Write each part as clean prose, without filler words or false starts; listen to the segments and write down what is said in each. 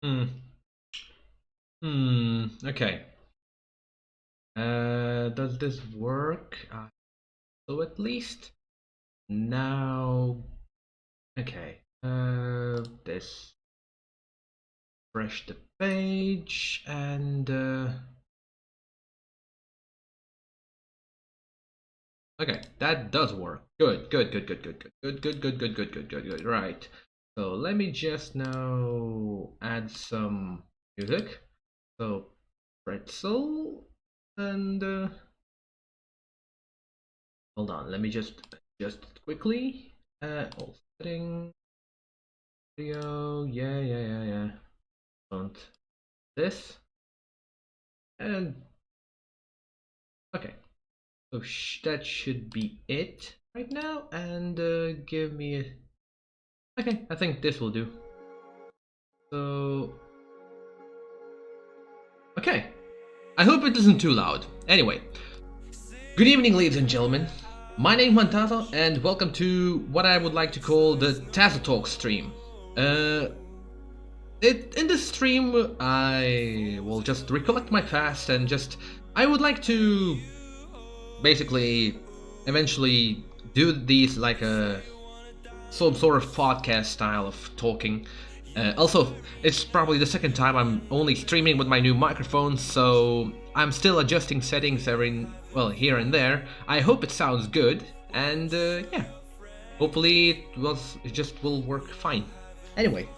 Hmm. Okay. Does this work? So at least now. Okay. This. Refresh the page and. Okay, that does work. Good, good, good, good, good, good, good, good, good, good, good, good, good, good. Right. So let me just now add some music. So pretzel and hold on. Let me just quickly. All setting video. Yeah, yeah, yeah, yeah. Want this and okay. So that should be it right now. And give me a. Okay, I think this will do. So okay. I hope it isn't too loud. Anyway, good evening, ladies and gentlemen. My name is Tazo, and welcome to what I would like to call the TazzoTalks stream. Uh, in this stream, I will just recollect my past and just I would like to basically eventually do these like a some sort of podcast style of talking. Also, it's probably the second time I'm only streaming with my new microphone, so I'm still adjusting settings here and there. I hope it sounds good, and yeah, hopefully it just will work fine. Anyway,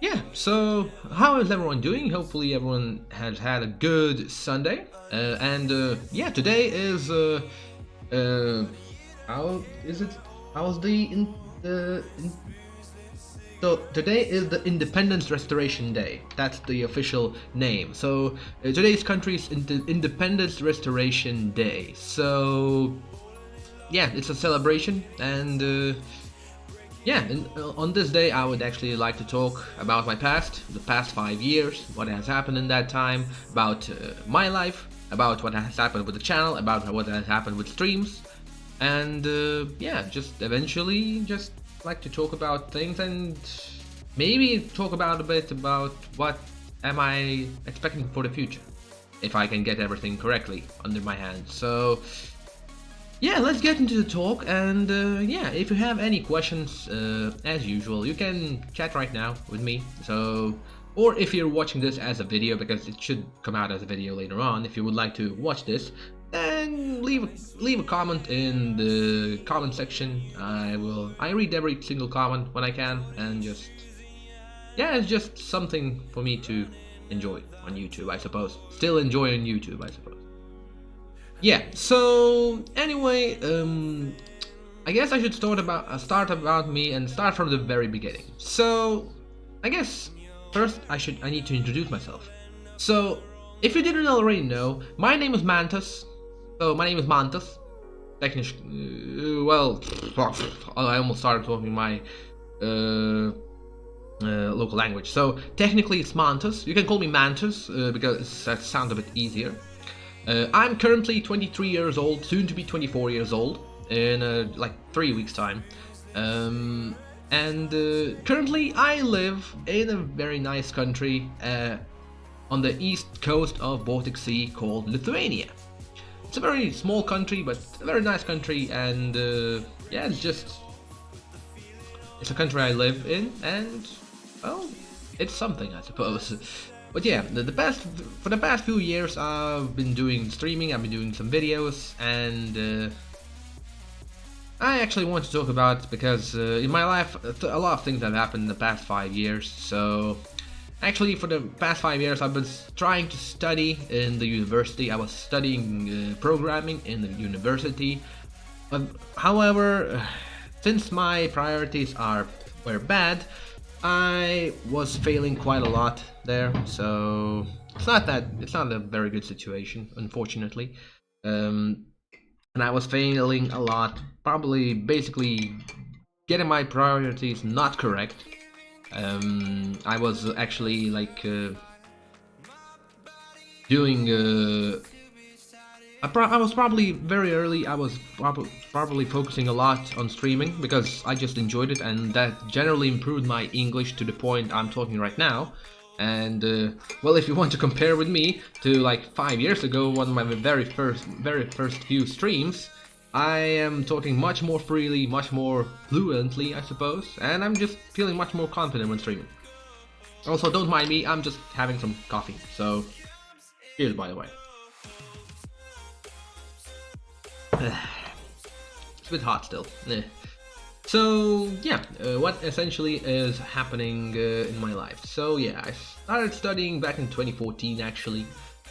yeah. So how is everyone doing? Hopefully everyone has had a good Sunday, and yeah, today is uh, how is it? How's the so today is the Independence Restoration Day. That's the official name. So today's country's Independence Restoration Day. So yeah, it's a celebration, and yeah, and, on this day I would actually like to talk about my past, the past 5 years, what has happened in that time, about my life, about what has happened with the channel, about what has happened with streams, and yeah, just eventually just like to talk about things and maybe talk about a bit about what am I expecting for the future, if I can get everything correctly under my hands. So yeah, let's get into the talk, and yeah, if you have any questions, as usual, you can chat right now with me. So, or if you're watching this as a video, because it should come out as a video later on, if you would like to watch this, then leave a comment in the comment section. I read every single comment when I can, and just yeah, it's just something for me to enjoy on YouTube, I suppose. Still enjoy on YouTube, I suppose. Yeah. So anyway, I guess I should start about me and start from the very beginning. So, I guess first I need to introduce myself. So, if you didn't already know, my name is Mantas. So my name is Mantas. Well, I almost started talking my uh, local language. So technically it's Mantas. You can call me Mantas because that sounds a bit easier. I'm currently 23 years old, soon to be 24 years old, in like 3 weeks' time. And currently, I live in a very nice country on the east coast of Baltic Sea called Lithuania. It's a very small country, but a very nice country, and yeah, it's a country I live in, and well, it's something, I suppose. But yeah, for the past few years, I've been doing streaming. I've been doing some videos, and I actually want to talk about because in my life, a lot of things have happened in the past 5 years. So actually, for the past 5 years, I've been trying to study in the university. I was studying programming in the university. However, since my priorities were bad, I was failing quite a lot there, so it's not a very good situation, unfortunately. Um, and I was failing a lot, probably basically getting my priorities not correct. I was actually like doing I was probably very early. I was probably focusing a lot on streaming because I just enjoyed it, and that generally improved my English to the point I'm talking right now. And well, if you want to compare with me to like 5 years ago, one of my very first few streams, I am talking much more freely, much more fluently, I suppose, and I'm just feeling much more confident when streaming. Also, don't mind me, I'm just having some coffee. So, cheers, by the way. It's a bit hot still. So yeah, what essentially is happening in my life? So yeah, I started studying back in 2014 actually.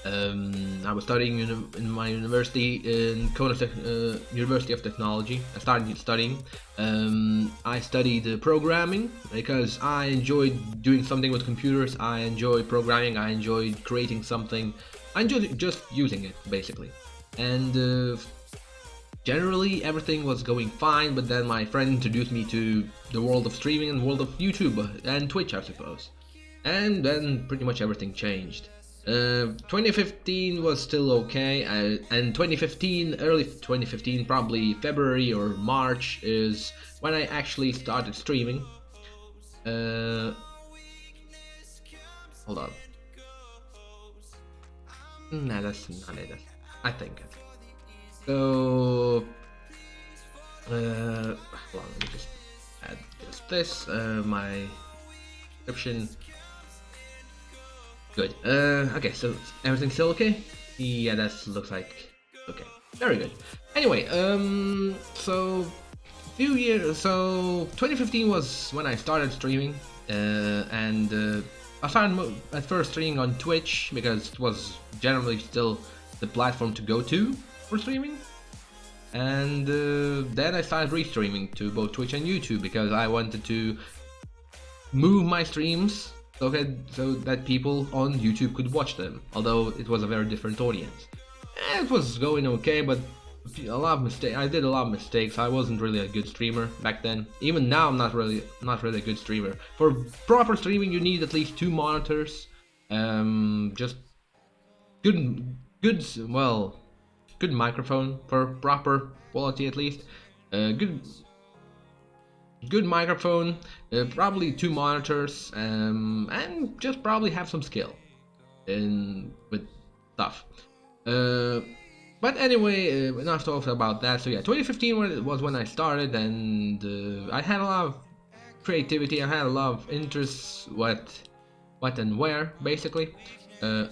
I was studying in my university in Kona University of Technology. I started studying. I studied programming because I enjoyed doing something with computers. I enjoyed programming. I enjoyed creating something. I enjoyed just using it basically. And generally everything was going fine, but then my friend introduced me to the world of streaming and world of YouTube and Twitch, I suppose. And then pretty much everything changed. 2015 was still okay, and 2015, early 2015, probably February or March, is when I actually started streaming. Hold on. Nah, that's not it. I think. So, hold on, let me just add just this, my description. Good. Okay, so everything's still okay? Yeah, that looks like okay. Very good. Anyway, so 2015 was when I started streaming, and I started at first streaming on Twitch because it was generally still the platform to go to for streaming, and then I started restreaming to both Twitch and YouTube because I wanted to move my streams so that people on YouTube could watch them, although it was a very different audience. It was going okay, but I did a lot of mistakes. I wasn't really a good streamer back then. Even now, I'm not really a good streamer. For proper streaming, you need at least 2 monitors, just good microphone for proper quality at least. Good microphone, probably 2 monitors, and just probably have some skill with stuff. But anyway, enough talk about that. So yeah, 2015 was when I started, and I had a lot of creativity. I had a lot of interests, what and where, basically.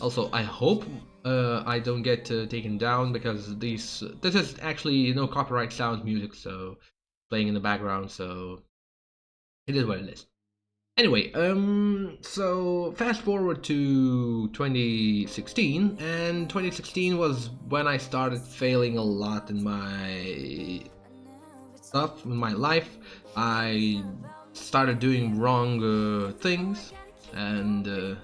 Also, I hope I don't get taken down because this is actually no copyright sound music, so playing in the background, so it is what it is. Anyway, so fast forward to 2016, and 2016 was when I started failing a lot in my stuff, in my life. I started doing wrong things, and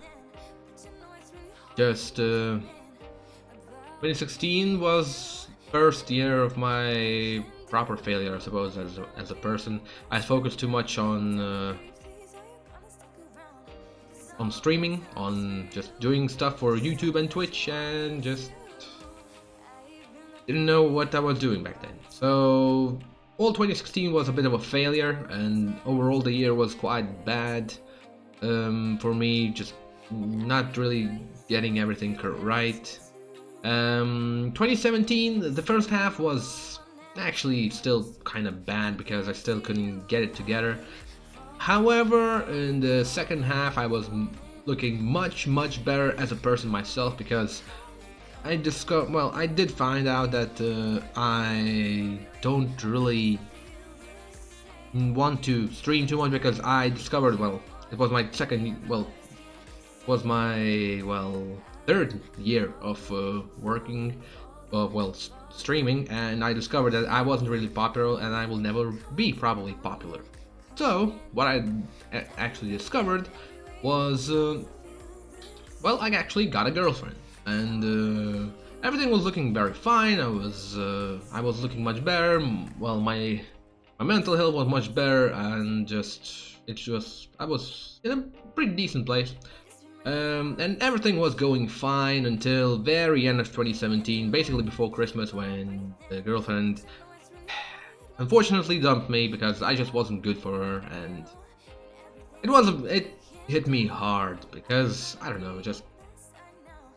just 2016 was first year of my proper failure, I suppose, as a person. I focused too much on streaming, on just doing stuff for YouTube and Twitch, and just didn't know what I was doing back then. So all 2016 was a bit of a failure, and overall the year was quite bad for me, just not really getting everything right. 2017, the first half was actually still kind of bad because I still couldn't get it together. However, in the second half I was looking much better as a person myself because I did find out that I don't really want to stream too much because I discovered, it was my third year of working, streaming, and I discovered that I wasn't really popular and I will never be probably popular. So what I actually discovered was, I actually got a girlfriend, and everything was looking very fine. I was looking much better. Well, my mental health was much better, and I was in a pretty decent place. And everything was going fine until very end of 2017, basically before Christmas, when the girlfriend unfortunately dumped me because I just wasn't good for her, and it hit me hard because I don't know,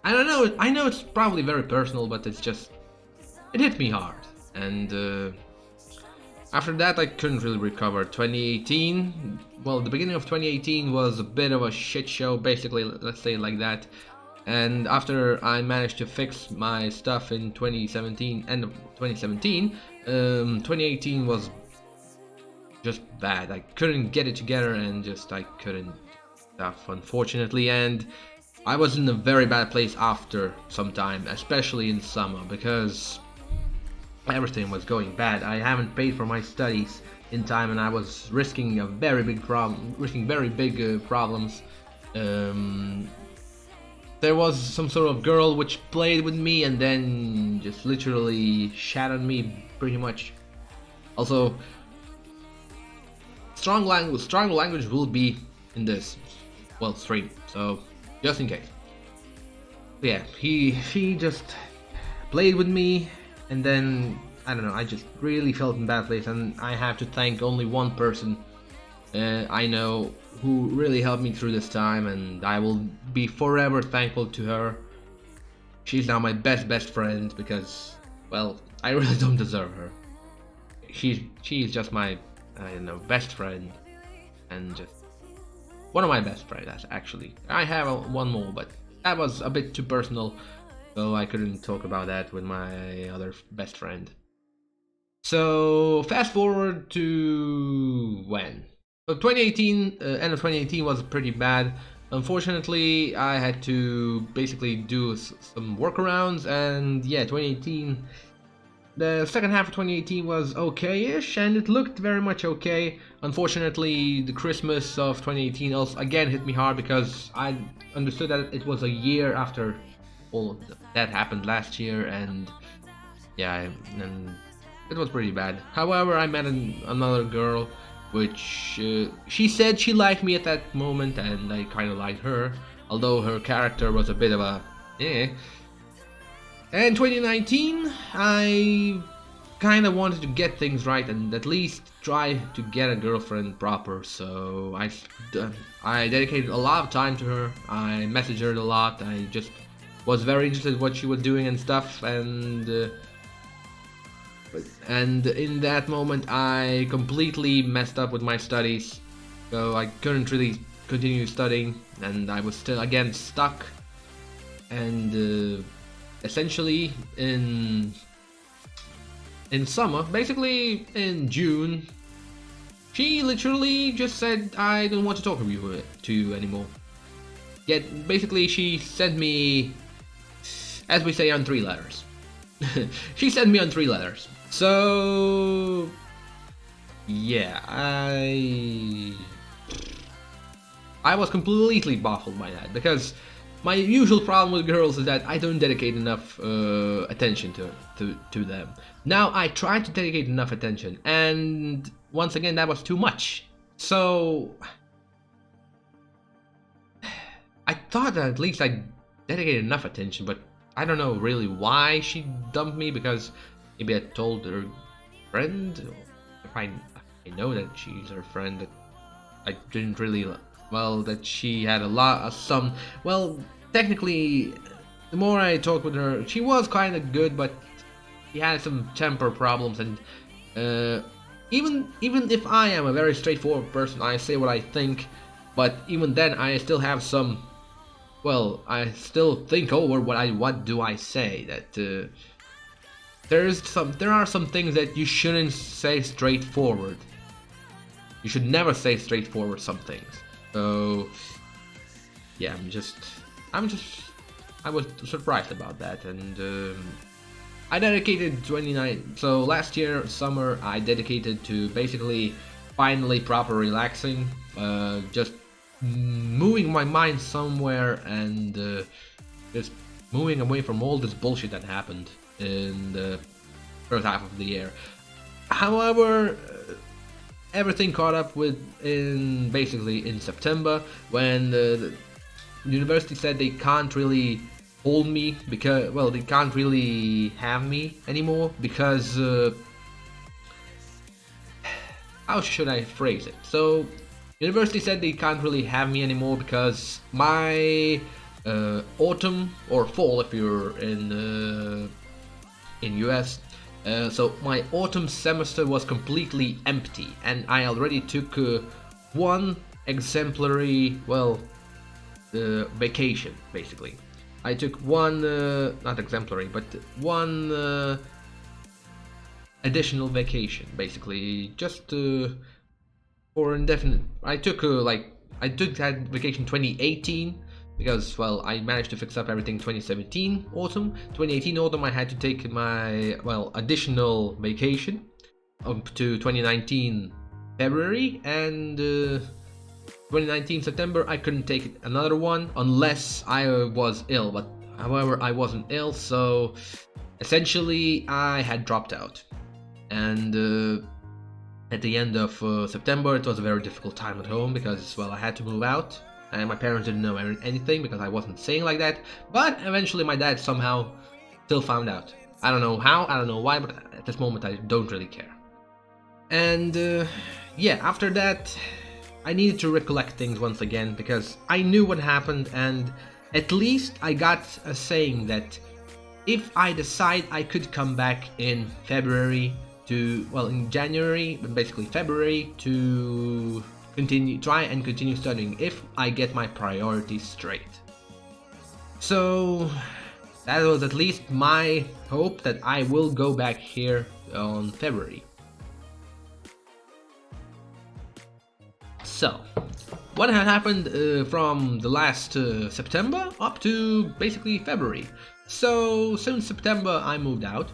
I know it's probably very personal, but it hit me hard, and after that I couldn't really recover. 2018, well, the beginning of 2018 was a bit of a shit show, basically, let's say it like that. And after I managed to fix my stuff in 2017, end of 2017, 2018 was just bad. I couldn't get it together, and I couldn't stuff, unfortunately, and I was in a very bad place after some time, especially in summer, because everything was going bad. I haven't paid for my studies in time, and I was risking a very big problem, problems. There was some sort of girl which played with me and then just literally shat on me pretty much. Also, strong language will be in this, well, stream, so just in case. But yeah, she just played with me, and then I don't know, I just really felt in bad place, and I have to thank only one person I know who really helped me through this time, and I will be forever thankful to her. She's now my best friend because, well, I really don't deserve her. She's just my, I don't know, best friend, and just one of my best friends actually. I have one more, but that was a bit too personal, so I couldn't talk about that with my other best friend. So fast forward to when? So 2018, end of 2018 was pretty bad. Unfortunately, I had to basically do some workarounds, and yeah, 2018, the second half of 2018 was okay-ish, and it looked very much okay. Unfortunately, the Christmas of 2018 also again hit me hard because I understood that it was a year after all that happened last year, and yeah, and it was pretty bad. However, I met another girl, which she said she liked me at that moment, and I kind of liked her, although her character was a bit of a eh. And 2019, I kind of wanted to get things right and at least try to get a girlfriend proper, so I dedicated a lot of time to her. I messaged her a lot. I just was very interested in what she was doing and stuff, and in that moment I completely messed up with my studies, so I couldn't really continue studying, and I was still again stuck, and essentially in summer, basically in June, she literally just said, I don't want to talk to you anymore. Yet basically she sent me, as we say, on 3 letters. She sent me on 3 letters. So yeah, I was completely baffled by that, because my usual problem with girls is that I don't dedicate enough attention to them. Now I tried to dedicate enough attention, and once again that was too much. So I thought that at least I dedicated enough attention, but I don't know really why she dumped me, because maybe I told her friend, if I know that she's her friend, that I didn't really, well, that she had a lot of some, well, technically, the more I talked with her, she was kind of good, but she had some temper problems, and even if I am a very straightforward person, I say what I think, but even then I still have some, well, I still think over what do I say, that there are some things that you shouldn't say straightforward. You should never say straightforward some things. So yeah, I was surprised about that, and I dedicated 29. So last year summer I dedicated to basically finally proper relaxing, just moving my mind somewhere, and just moving away from all this bullshit that happened in the first half of the year. However, everything caught up with basically in September, when university said they can't really hold me because, well, they can't really have me anymore because how should I phrase it? So, university said they can't really have me anymore because my autumn or fall, if you're in US. So my autumn semester was completely empty, and I already took one exemplary, well, vacation basically. I took one, not exemplary, but one additional vacation basically, just for indefinite. I took that vacation 2018 because, well, I managed to fix up everything 2017 autumn. 2018 autumn I had to take my, well, additional vacation up to 2019 February, and 2019 September I couldn't take another one unless I was ill, but however I wasn't ill, so essentially I had dropped out. And at the end of September it was a very difficult time at home because, well, I had to move out. And my parents didn't know anything because I wasn't saying like that. But eventually my dad somehow still found out. I don't know how, I don't know why, but at this moment I don't really care. And yeah, after that I needed to recollect things once again because I knew what happened, and at least I got a saying that if I decide I could come back in February to, well, in January, but basically February, to try and continue studying if I get my priorities straight. So that was at least my hope, that I will go back here on February. So what had happened from the last September up to basically February. So since September I moved out.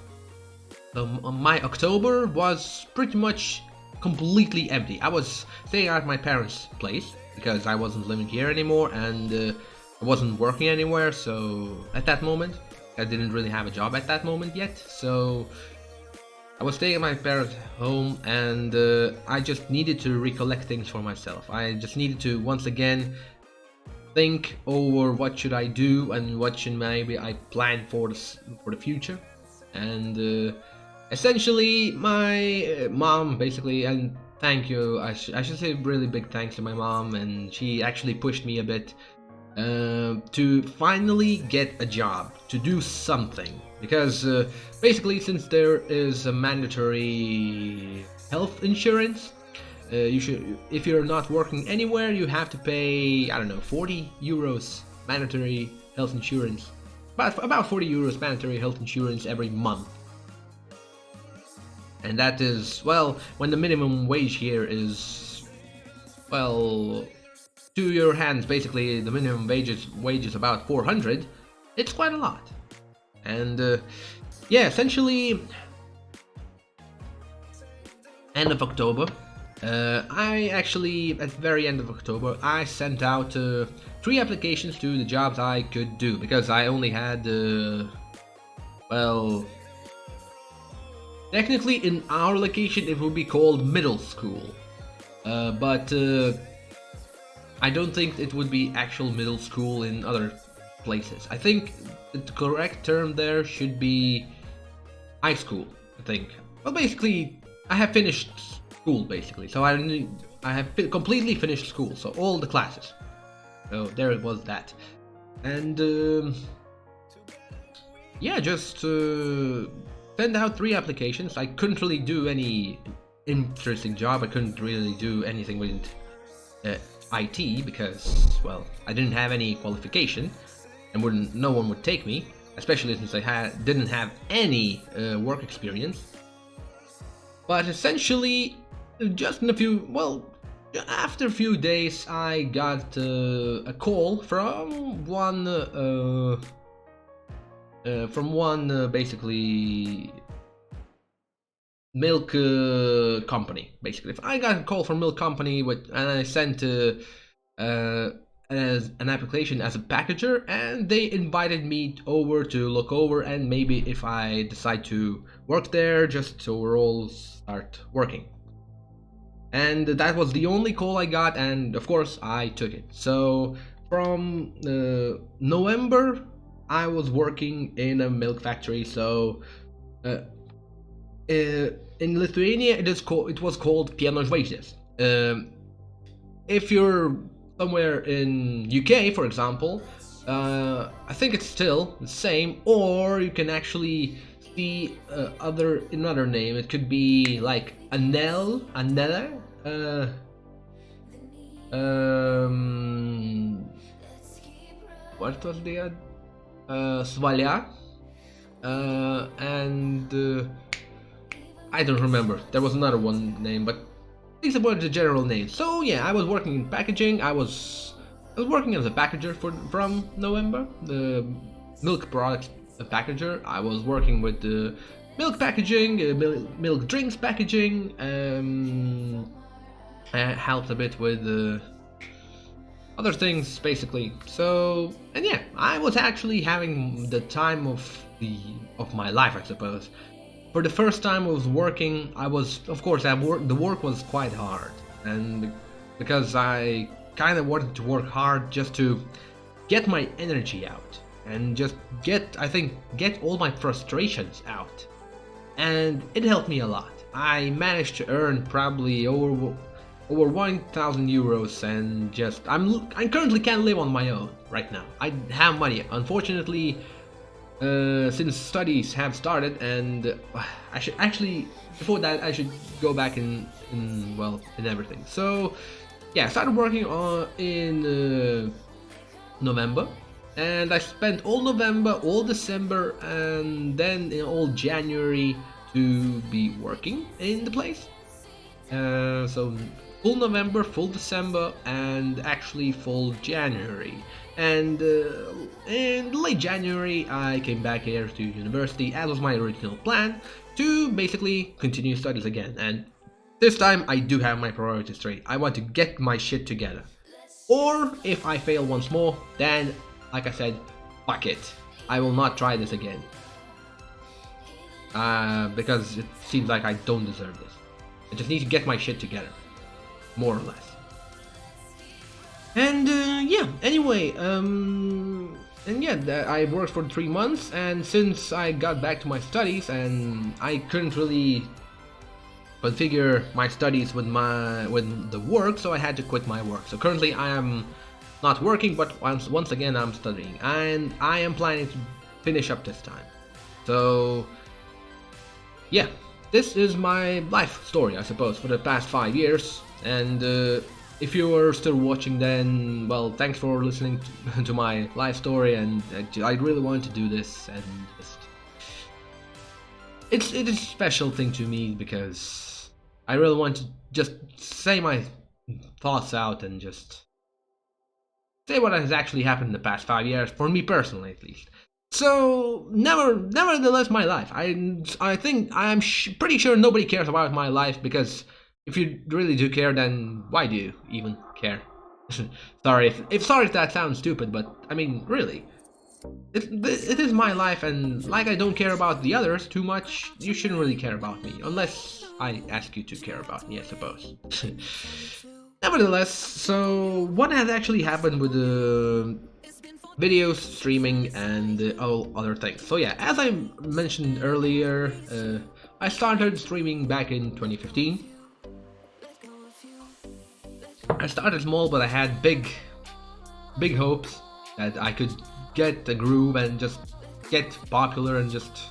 My October was pretty much completely empty. I was staying at my parents' place because I wasn't living here anymore, and I wasn't working anywhere. So at that moment, I didn't really have a job at that moment yet. So I was staying at my parents' home, and I just needed to recollect things for myself. I just needed to once again think over what should I do and what should maybe I plan for the future. And essentially, my mom basically, and thank you, I should say really big thanks to my mom, and she actually pushed me a bit to finally get a job, to do something, because basically, since there is a mandatory health insurance, you should, if you're not working anywhere, you have to pay, I don't know, 40 euros mandatory health insurance, about 40 euros mandatory health insurance every month. And that is, well, when the minimum wage here is, well, to your hands, basically the minimum wage is about 400, it's quite a lot. And yeah, essentially, end of October, I actually, at the very end of October, I sent out 3 applications to the jobs I could do, because I only had, well, technically, in our location, it would be called middle school, but I don't think it would be actual middle school in other places. I think the correct term there should be high school, I think. Well, basically, I have finished school, basically, so I have completely finished school, so all the classes. So there it was that. And yeah, just send out 3 applications. I couldn't really do any interesting job. I couldn't really do anything with IT because, well, I didn't have any qualification, and no one would take me, especially since I didn't have any work experience. But essentially, just in a few, well, after a few days, I got a call from one. Basically milk company. Basically, if I got a call from milk company and I sent as an application as a packager, and they invited me over to look over, and maybe if I decide to work there, just overall start working. And that was the only call I got, and of course I took it. So from November, I was working in a milk factory. So in Lithuania, it was called pieno žvaigždės. If you're somewhere in UK, for example, I think it's still the same, or you can actually see another name. It could be like Anel, Anella. What was the Svalia, and I don't remember. There was another one name, but these were the general names. So yeah, I was working in packaging. I was working as a packager from November, the milk products packager. I was working with the milk packaging, milk drinks packaging. I helped a bit with other things, basically. So, and yeah, I was actually having the time of my life, I suppose. For the first time I was working, I was, of course, the work was quite hard, and because I kind of wanted to work hard just to get my energy out and just get all my frustrations out, and it helped me a lot. I managed to earn probably over 1,000 euros, and just I currently can't live on my own right now. I have money, unfortunately. Since studies have started, and I should actually, before that, I should go back in everything. So yeah, I started working in November, and I spent all November, all December, and then in all January to be working in the place. So full November, full December, and actually full January. And in late January, I came back here to university, as was my original plan, to basically continue studies again. And this time, I do have my priorities straight. I want to get my shit together. Or, if I fail once more, then, like I said, fuck it. I will not try this again. Because it seems like I don't deserve this. I just need to get my shit together. More or less. And yeah, anyway, and yeah, I worked for 3 months, and since I got back to my studies, and I couldn't really configure my studies with the work, so I had to quit my work. So currently I am not working, but once again I'm studying, and I am planning to finish up this time. So yeah, this is my life story, I suppose, for the past 5 years. And if you are still watching, then, well, thanks for listening to my life story, and I really wanted to do this, and just it is a special thing to me, because I really want to just say my thoughts out and just say what has actually happened in the past 5 years, for me personally at least. So, nevertheless, my life. I think I'm pretty sure nobody cares about my life, because if you really do care, then why do you even care? Sorry if that sounds stupid, but I mean, really, it is my life, and like I don't care about the others too much, you shouldn't really care about me, unless I ask you to care about me, I suppose. Nevertheless, so what has actually happened with the videos, streaming, and all other things? So yeah, as I mentioned earlier, I started streaming back in 2015. I started small, but I had big hopes that I could get a groove and just get popular and just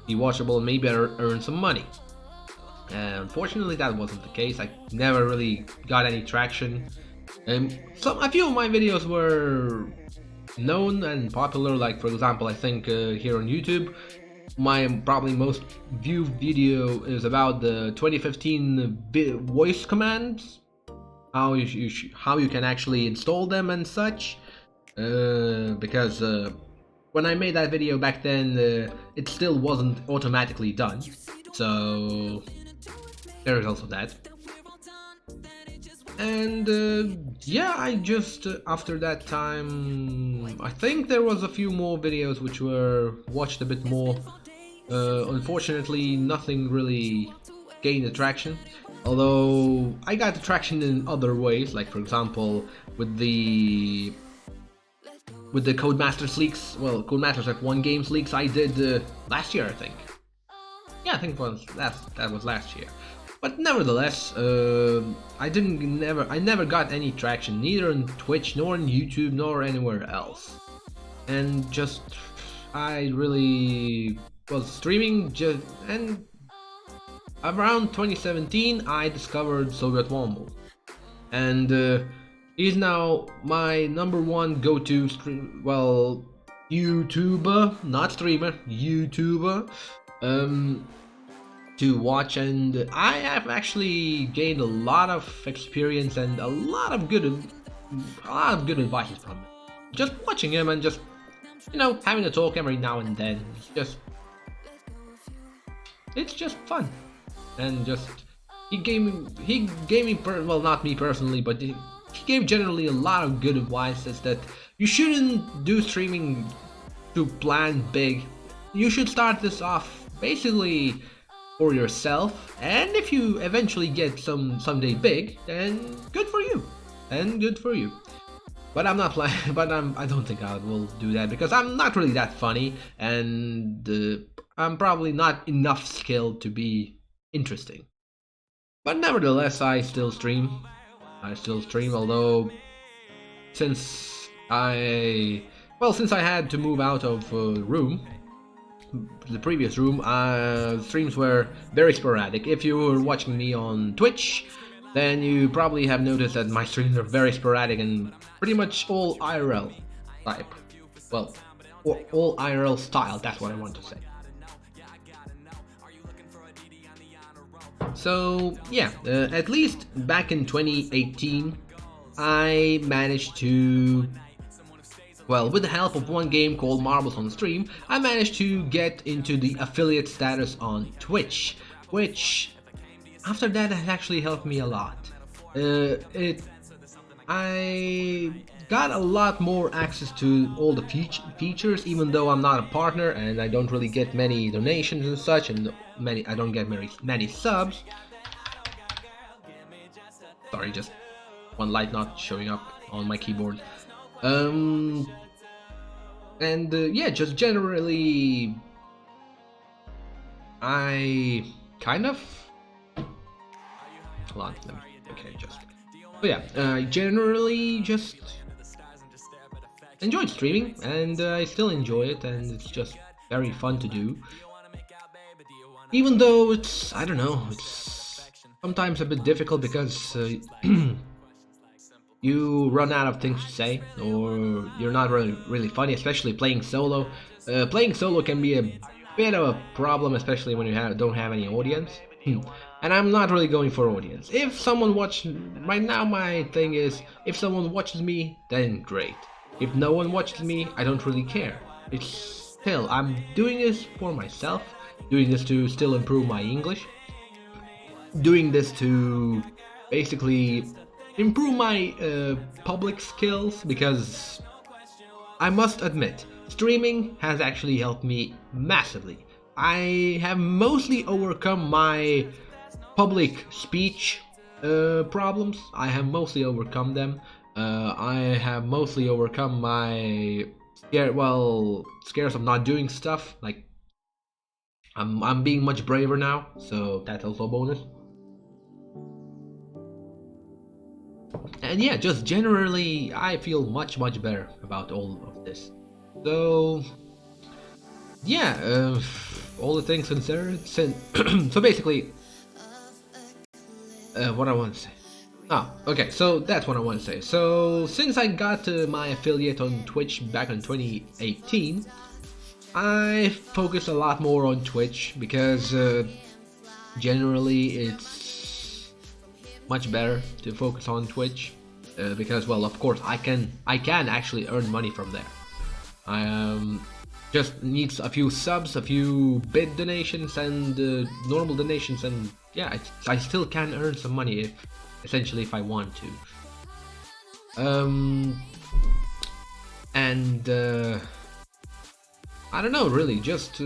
be watchable and maybe earn some money. Unfortunately, that wasn't the case. I never really got any traction. A few of my videos were known and popular, like for example, I think here on YouTube, my probably most viewed video is about the 2015 voice commands. How you can actually install them and such, because when I made that video back then, it still wasn't automatically done, so there is also that. And yeah, I just after that time, I think there was a few more videos which were watched a bit more. Unfortunately, nothing really gained attraction. Although I got attraction in other ways, like for example with the with the Codemasters leaks, well, Codemasters F1 games leaks I did last year, I think. Yeah, I think that was last year. But nevertheless, I never got any traction, neither on Twitch, nor on YouTube, nor anywhere else. And just, I really was streaming and around 2017 I discovered Soviet Womble. And he's now my #1 go-to YouTuber, not streamer, YouTuber, to watch, and I have actually gained a lot of experience and a lot of good advice from him. Just watching him and just, you know, having a talk every now and then. It's just fun, and just he gave me well, not me personally, but he gave generally a lot of good advices that you shouldn't do streaming to plan big. You should start this off basically for yourself, and if you eventually get someday big, then good for you, But I'm not planning. But I don't think I will do that because I'm not really that funny, and I'm probably not enough skilled to be interesting. But nevertheless, I still stream. Although since I had to move out of the previous room, streams were very sporadic. If you were watching me on Twitch, then you probably have noticed that my streams are very sporadic and pretty much all IRL type. Well, or all IRL style, that's what I want to say. So yeah, at least back in 2018, I managed to, well, with the help of one game called Marbles on Stream, I managed to get into the affiliate status on Twitch, which after that has actually helped me a lot. I got a lot more access to all the features, even though I'm not a partner and I don't really get many donations and such, and I don't get many subs. Sorry, just one light not showing up on my keyboard. Yeah, just generally, I kind of. Hold on, But yeah, I generally just enjoyed streaming, and I still enjoy it, and it's just very fun to do. Even though it's, I don't know, it's sometimes a bit difficult because you run out of things to say, or you're not really funny, especially playing solo. Playing solo can be a bit of a problem, especially when you don't have any audience. And I'm not really going for audience. If someone right now my thing is, if someone watches me, then great. If no one watches me, I don't really care. It's still, I'm doing this for myself, doing this to still improve my English, doing this to basically improve my public skills, because I must admit, streaming has actually helped me massively. I have mostly overcome my public speech problems. I have mostly overcome them. I have mostly overcome my scares of not doing stuff. Like I'm being much braver now, so that's also a bonus. And yeah, just generally, I feel much better about all of this. So yeah, all the things considered. So basically, what I want to say. Oh, okay, so that's what I want to say. So since I got my affiliate on Twitch back in 2018, I focus a lot more on Twitch because generally it's much better to focus on Twitch because, well, of course I can actually earn money from there. I just needs a few subs, a few bid donations, and normal donations, and yeah, I still can earn some money essentially if I want to. I don't know, really, just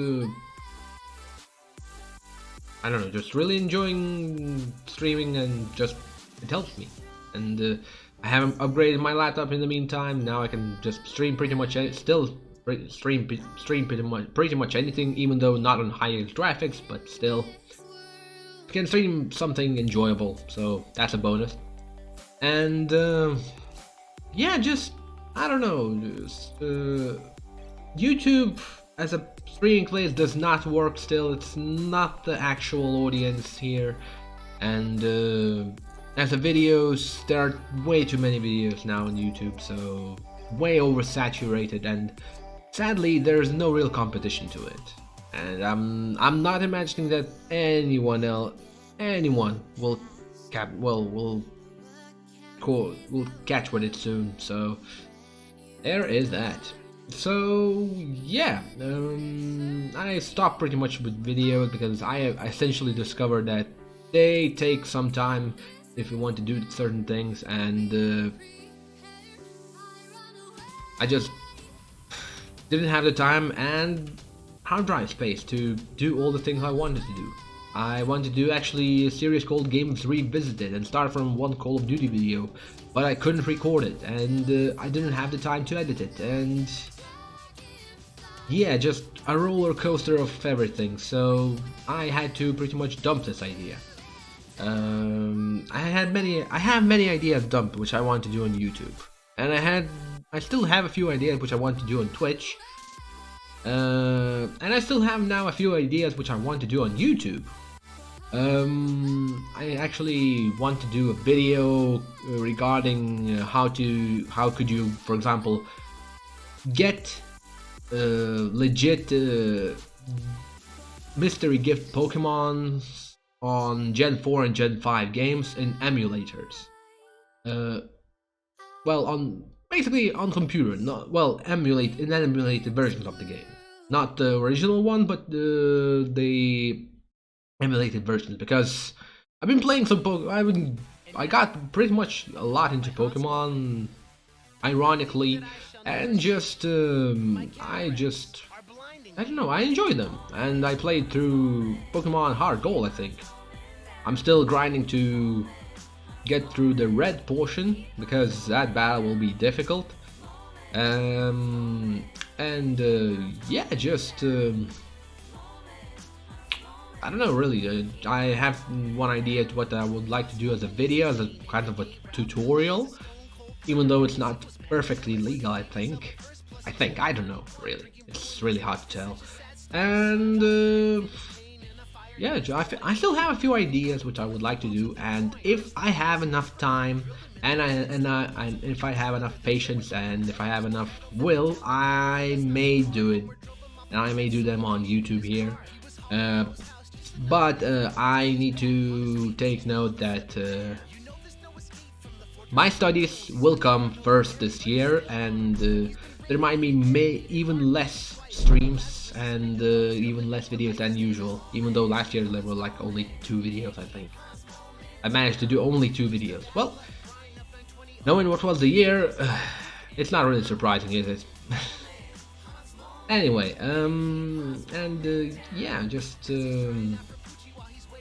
really enjoying streaming, and just it helps me. And I haven't upgraded my laptop in the meantime. Now I can just stream pretty much stream pretty much anything, even though not on highest graphics, but still I can stream something enjoyable. So that's a bonus. And yeah, just I don't know. Just, YouTube as a streaming place does not work still. It's not the actual audience here, and as a videos, there are way too many videos now on YouTube, so way oversaturated, and sadly there's no real competition to it. And I'm not imagining that anyone will catch with it soon. So there is that. So yeah, I stopped pretty much with videos because I essentially discovered that they take some time if you want to do certain things, and I just didn't have the time and hard drive space to do all the things I wanted to do. I wanted to do actually a series called Games Revisited and start from one Call of Duty video, but I couldn't record it, and I didn't have the time to edit it, and yeah, just a roller coaster of everything. So I had to pretty much dump this idea. I have many ideas dumped which I want to do on YouTube, and I still have a few ideas which I want to do on Twitch, and I still have now a few ideas which I want to do on YouTube. I actually want to do a video regarding how could you, for example, get legit mystery gift Pokemon on Gen 4 and Gen 5 games in emulators. Well, basically on computer, not well emulated versions of the game, not the original one, but the emulated versions. Because I've been playing some I got pretty much a lot into Pokemon, ironically, and just I don't know, I enjoy them, and I played through Pokemon Heart Gold, I think. I'm still grinding to get through the red portion, because that battle will be difficult. Yeah, just I don't know really. I have one idea to what I would like to do as a video, as a kind of a tutorial, even though it's not perfectly legal, I think. I don't know, really. It's really hard to tell. And yeah, I still have a few ideas which I would like to do, and if I have enough time, and if I have enough patience, and if I have enough will, I may do it, and I may do them on YouTube here. But I need to take note that my studies will come first this year, and there might be even less streams and even less videos than usual, even though last year there were like only 2 videos, I think. I managed to do only 2 videos. Well, knowing what was the year, it's not really surprising, is it? Anyway, yeah, just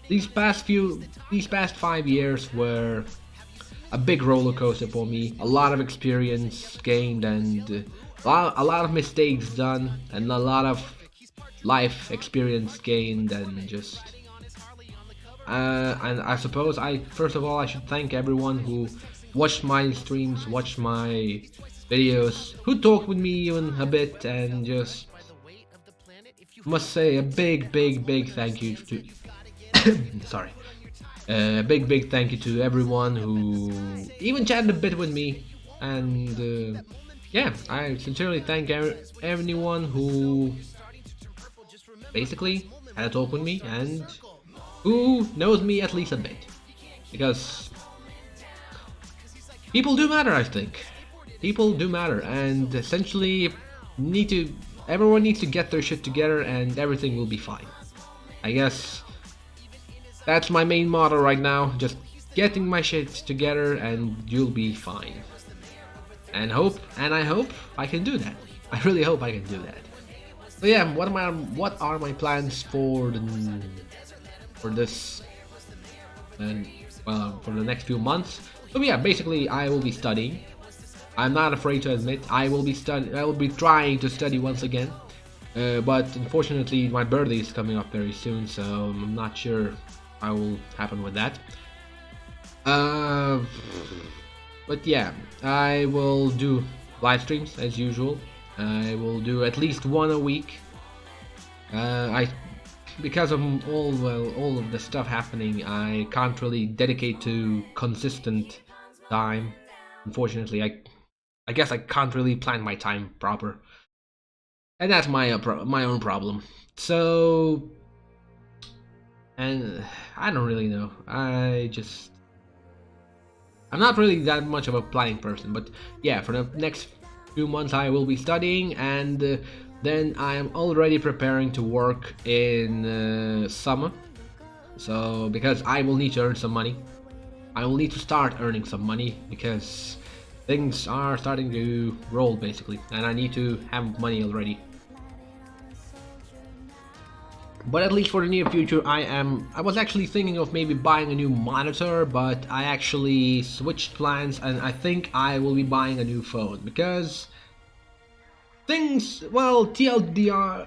these past 5 years were a big roller coaster for me. A lot of experience gained, and a lot of mistakes done, and a lot of life experience gained, and just and I suppose first of all I should thank everyone who watched my streams, watched my videos, who talked with me even a bit, and just must say a big thank you to sorry, a big thank you to everyone who even chatted a bit with me, and yeah, I sincerely thank anyone who basically had a talk with me and who knows me at least a bit, because people do matter. I think people do matter, and essentially everyone needs to get their shit together, and everything will be fine. I guess that's my main motto right now, just getting my shit together and you'll be fine. And I hope I can do that. I really hope I can do that. So yeah, what are my plans for this, and well, for the next few months? So yeah, basically I will be studying. I'm not afraid to admit I will be trying to study once again. But unfortunately my birthday is coming up very soon, so I'm not sure what will happen with that. Uh, but yeah, I will do live streams as usual. I will do at least one a week. I because of all of the stuff happening, I can't really dedicate to consistent time. Unfortunately, I guess I can't really plan my time proper, and that's my own problem. So, and I don't really know. I'm not really that much of a planning person, but yeah, for the next few months I will be studying, and then I am already preparing to work in summer. So, because I will need to earn some money, I will need to start earning some money because things are starting to roll basically, and I need to have money already. But at least for the near future, I was actually thinking of maybe buying a new monitor, but I actually switched plans, and I think I will be buying a new phone because things, well, TLDL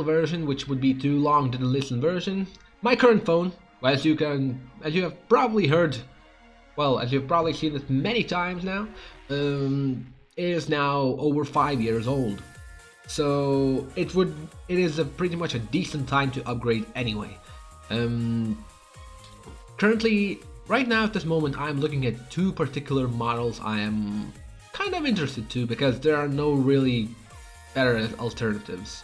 version, which would be too long to listen version. My current phone, as you have probably heard, well, as you've probably seen it many times now, is now over 5 years old. So it is pretty much a decent time to upgrade anyway. Currently, right now at this moment, I'm looking at two particular models I am kind of interested to because there are no really better alternatives.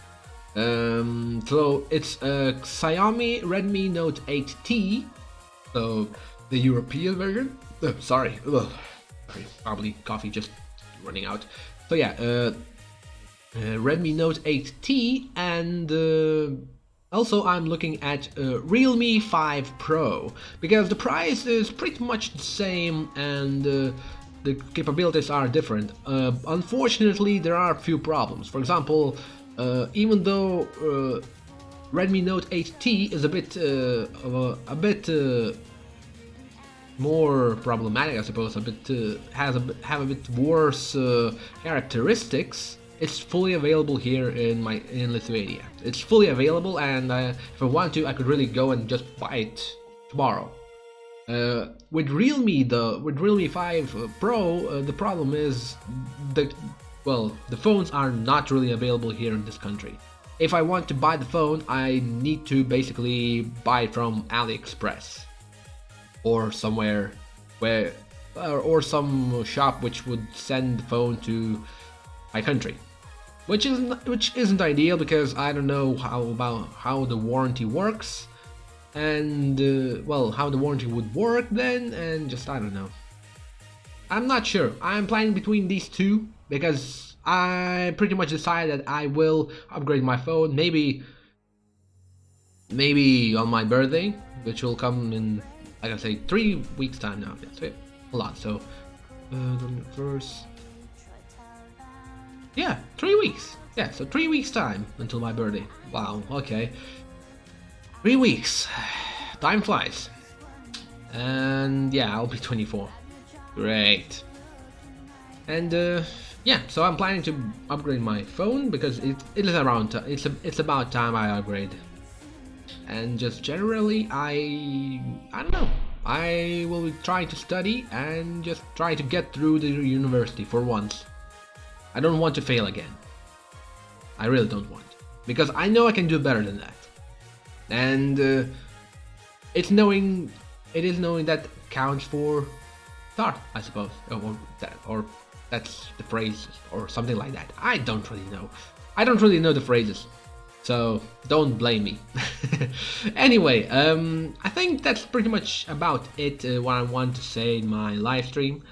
So it's a Xiaomi Redmi Note 8T, so the European version. Sorry, probably coffee just running out. So yeah, Redmi Note 8T, and also I'm looking at Realme 5 Pro because the price is pretty much the same and the capabilities are different. Unfortunately, there are a few problems. For example, even though Redmi Note 8T is a bit more problematic, I suppose, have a bit worse characteristics. It's fully available here in Lithuania. It's fully available, and if I want to, I could really go and just buy it tomorrow. With Realme 5 Pro, the problem is the phones are not really available here in this country. If I want to buy the phone, I need to basically buy it from AliExpress or somewhere or some shop which would send the phone to my country. Which isn't ideal because I don't know how the warranty works, and how the warranty would work then, and just I don't know. I'm not sure. I'm planning between these two because I pretty much decided that I will upgrade my phone maybe on my birthday, which will come in, like I say, 3 weeks time now. That's a lot. So first. Yeah, 3 weeks. Yeah, so 3 weeks time until my birthday. Wow, okay. 3 weeks. Time flies. And yeah, I'll be 24. Great. And yeah, so I'm planning to upgrade my phone because it is around it's about time I upgrade. And just generally I don't know. I will be trying to study and just try to get through the university for once. I don't want to fail again. I really don't want. Because I know I can do better than that. And it is knowing that counts for start, I suppose. Or that's the phrase or something like that. I don't really know. I don't really know the phrases. So don't blame me. Anyway, I think that's pretty much about it, what I want to say in my live stream.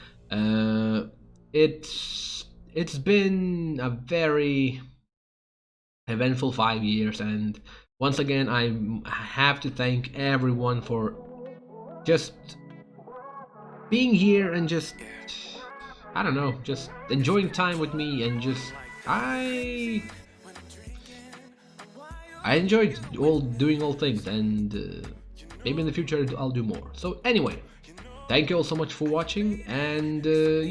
It's been a very eventful 5 years, and once again I have to thank everyone for just being here and just, I don't know, just enjoying time with me, and just I enjoyed doing all things, and maybe in the future I'll do more. So anyway, thank you all so much for watching, and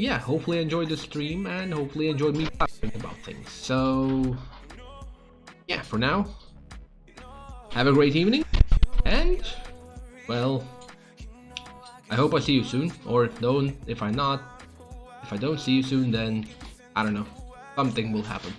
yeah, hopefully enjoyed the stream and hopefully enjoyed me talking about things. So yeah, for now, have a great evening, and well, I hope I see you soon, or don't. If I don't see you soon, then I don't know, something will happen.